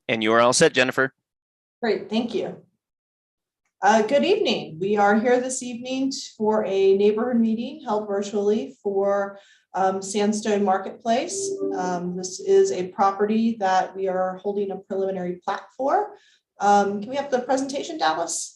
And you are all set, Jennifer. Great, thank you. Good evening. We are here this evening for a neighborhood meeting held virtually for Sandstone Marketplace. This is a property that we are holding a preliminary plat for. Can we have the presentation, Dallas?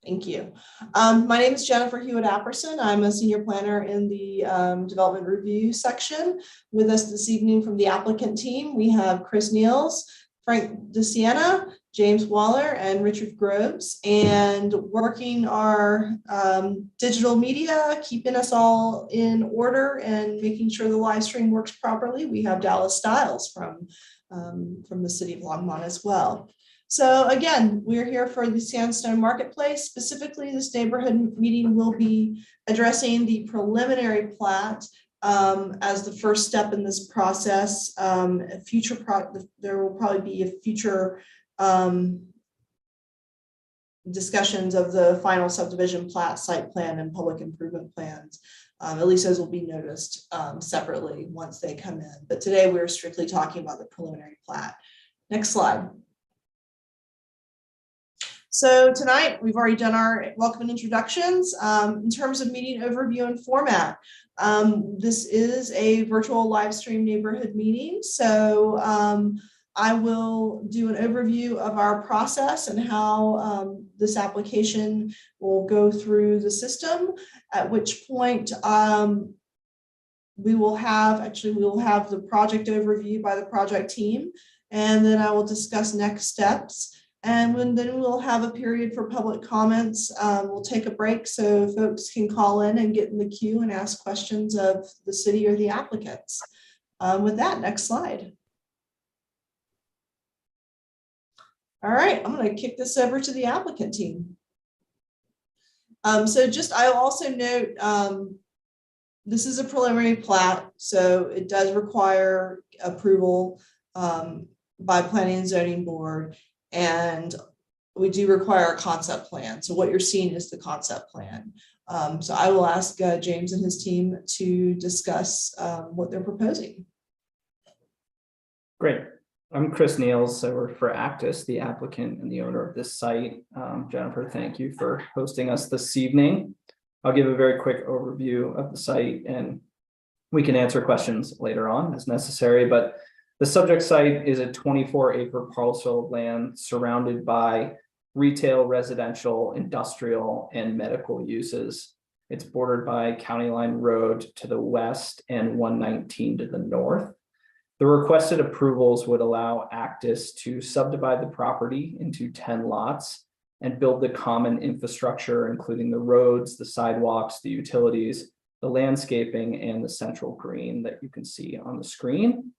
Thank you. My name is Jennifer Hewitt-Apperson. I'm a senior planner in the development review section. With us this evening from the applicant team, we have Chris Niels, Frank DeSiena, James Waller, and Richard Groves, and working our digital media, keeping us all in order and making sure the live stream works properly. We have Dallas Stiles from the city of Longmont as well. So again, we're here for the Sandstone Marketplace. Specifically, this neighborhood meeting will be addressing the preliminary plat as the first step in this process. There will probably be a future discussions of the final subdivision plat, site plan, and public improvement plans. At least those will be noticed separately once they come in. But today we're strictly talking about the preliminary plat. Next slide. So tonight, we've already done our welcome and introductions. In terms of meeting overview and format, this is a virtual live stream neighborhood meeting. So I will do an overview of our process and how this application will go through the system, at which point we will have the project overview by the project team, and then I will discuss next steps. And then we'll have a period for public comments. We'll take a break so folks can call in and get in the queue and ask questions of the city or the applicants. With that, next slide. All right, I'm going to kick this over to the applicant team. I'll also note, this is a preliminary plat, so it does require approval by Planning and Zoning Board. And we do require a concept plan. So what you're seeing is the concept plan. So I will ask James and his team to discuss what they're proposing. Great. I'm Chris Niels. I work for Actis, the applicant and the owner of this site. Jennifer, thank you for hosting us this evening. I'll give a very quick overview of the site and we can answer questions later on as necessary, but the subject site is a 24-acre parcel of land surrounded by retail, residential, industrial, and medical uses. It's bordered by County Line Road to the west and 119 to the north. The requested approvals would allow Actis to subdivide the property into 10 lots and build the common infrastructure, including the roads, the sidewalks, the utilities, the landscaping, and the central green that you can see on the screen.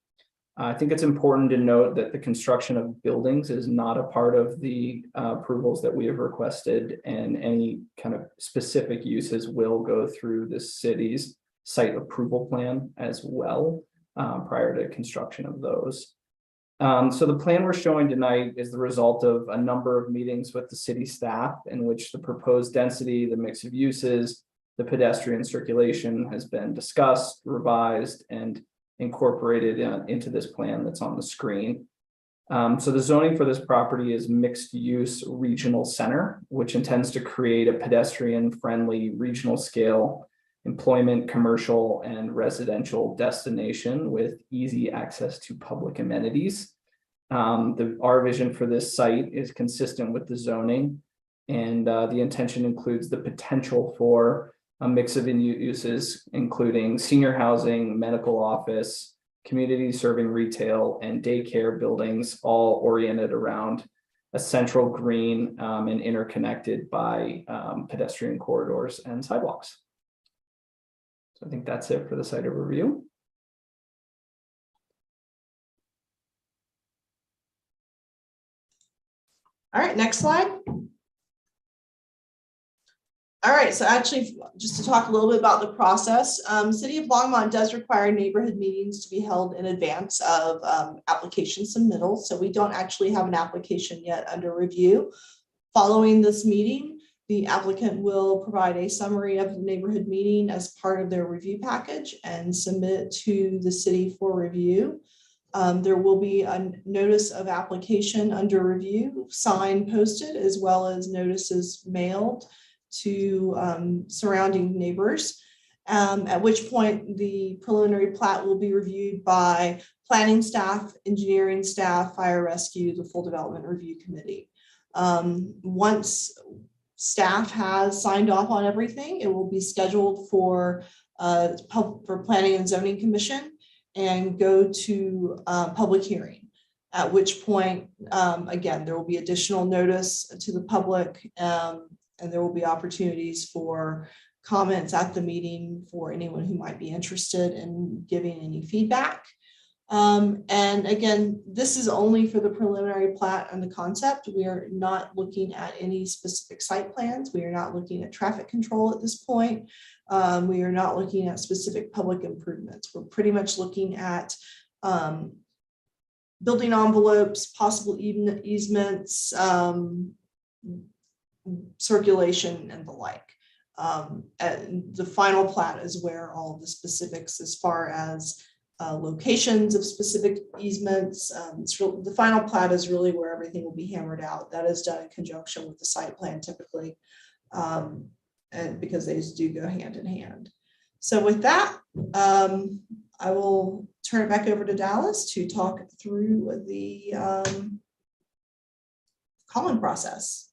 I think it's important to note that the construction of buildings is not a part of the approvals that we have requested, and any kind of specific uses will go through the city's site approval plan as well prior to construction of those. So the plan we're showing tonight is the result of a number of meetings with the city staff in which the proposed density, the mix of uses, the pedestrian circulation has been discussed, revised, and incorporated into this plan that's on the screen. So the zoning for this property is mixed use regional center, which intends to create a pedestrian friendly regional scale employment, commercial, and residential destination with easy access to public amenities. Our vision for this site is consistent with the zoning, and the intention includes the potential for a mix of uses, including senior housing, medical office, community serving retail, and daycare buildings, all oriented around a central green and interconnected by pedestrian corridors and sidewalks. So I think that's it for the site overview. All right, next slide. All right, so actually, just to talk a little bit about the process, City of Longmont does require neighborhood meetings to be held in advance of application submittal. So we don't actually have an application yet under review. Following this meeting, The applicant will provide a summary of the neighborhood meeting as part of their review package and submit it to the city for review. There will be a notice of application under review, sign posted, as well as notices mailed to surrounding neighbors. At which point the preliminary plat will be reviewed by planning staff, engineering staff, fire rescue, the full development review committee. Once staff has signed off on everything, it will be scheduled for planning and zoning commission and go to public hearing. At which point, again, there will be additional notice to the public, and there will be opportunities for comments at the meeting for anyone who might be interested in giving any feedback. And again, this is only for the preliminary plat and the concept. We are not looking at any specific site plans. We are not looking at traffic control at this point. We are not looking at specific public improvements. We're pretty much looking at building envelopes, possible easements, circulation, and the like. And the final plat is where all of the specifics as far as locations of specific easements. The final plat is really where everything will be hammered out. That is done in conjunction with the site plan typically, and because they do go hand in hand. So with that, I will turn it back over to Dallas to talk through the calling process.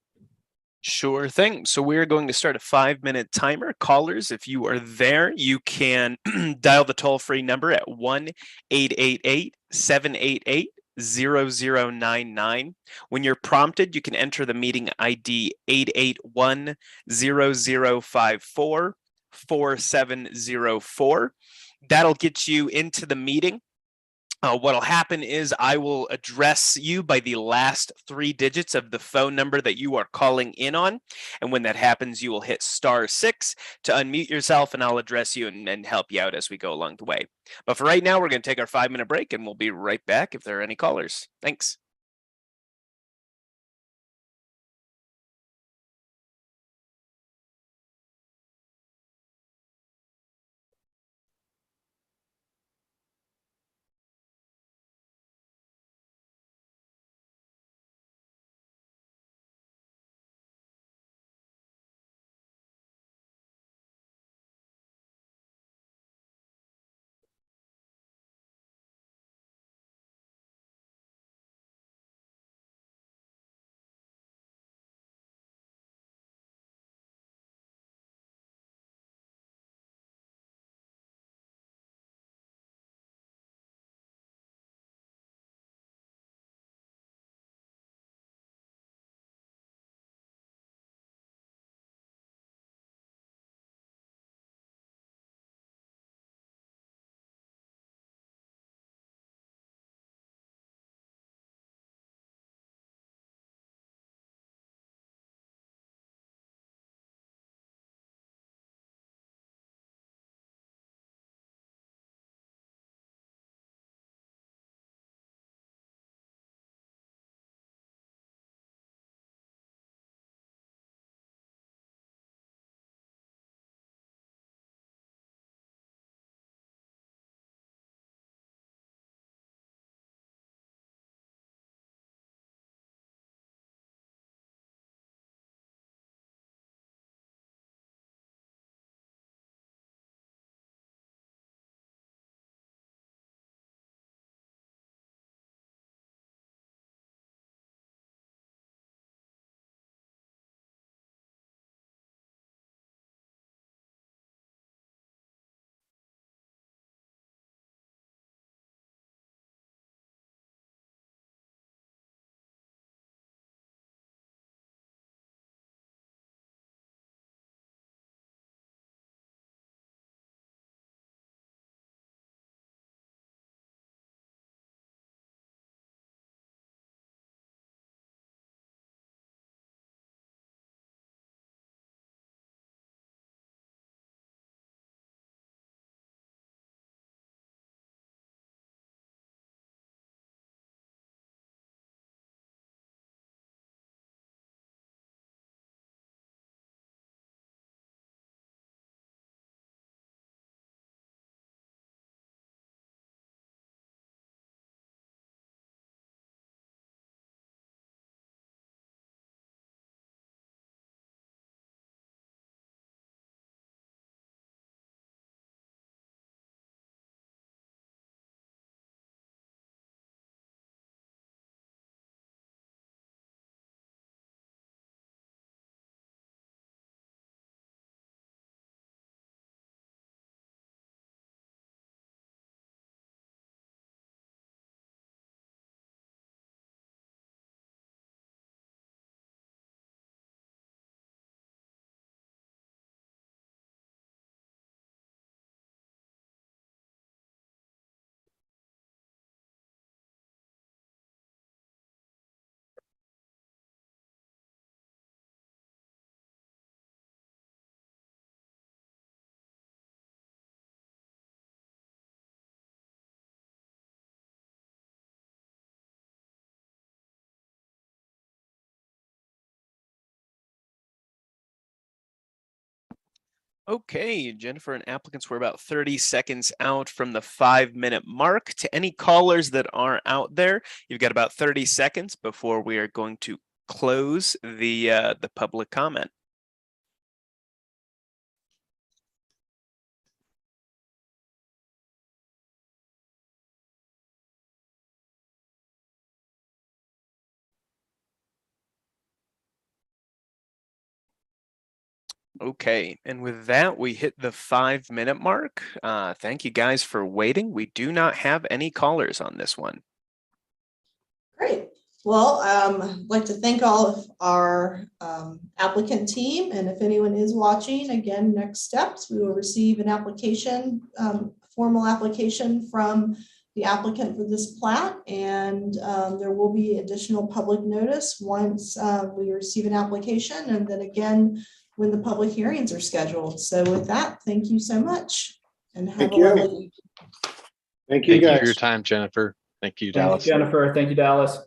Sure thing. So we're going to start a 5-minute timer. Callers, if you are there, you can dial the toll-free number at 1-888-788-0099. When you're prompted, you can enter the meeting ID 881-0054-4704. That'll get you into the meeting. What'll happen is I will address you by the last 3 digits of the phone number that you are calling in on. And when that happens, you will hit *6 to unmute yourself, and I'll address you and help you out as we go along the way. But for right now, we're going to take our 5-minute break, and we'll be right back if there are any callers. Thanks. Okay, Jennifer and applicants, we're about 30 seconds out from the 5-minute mark. To any callers that are out there, you've got about 30 seconds before we are going to close the public comment. Okay, and with that, we hit the 5-minute mark. Thank you guys for waiting. We do not have any callers on this one. Great. Well, I'd like to thank all of our applicant team. And if anyone is watching, again, next steps, we will receive an application, formal application from the applicant for this plat. And there will be additional public notice once we receive an application. And then again, when the public hearings are scheduled. So with that, thank you so much. And have a lovely evening. Thank you, Thank you guys. for your time, Jennifer. Thank you, Thank Dallas. Jennifer, thank you, Dallas.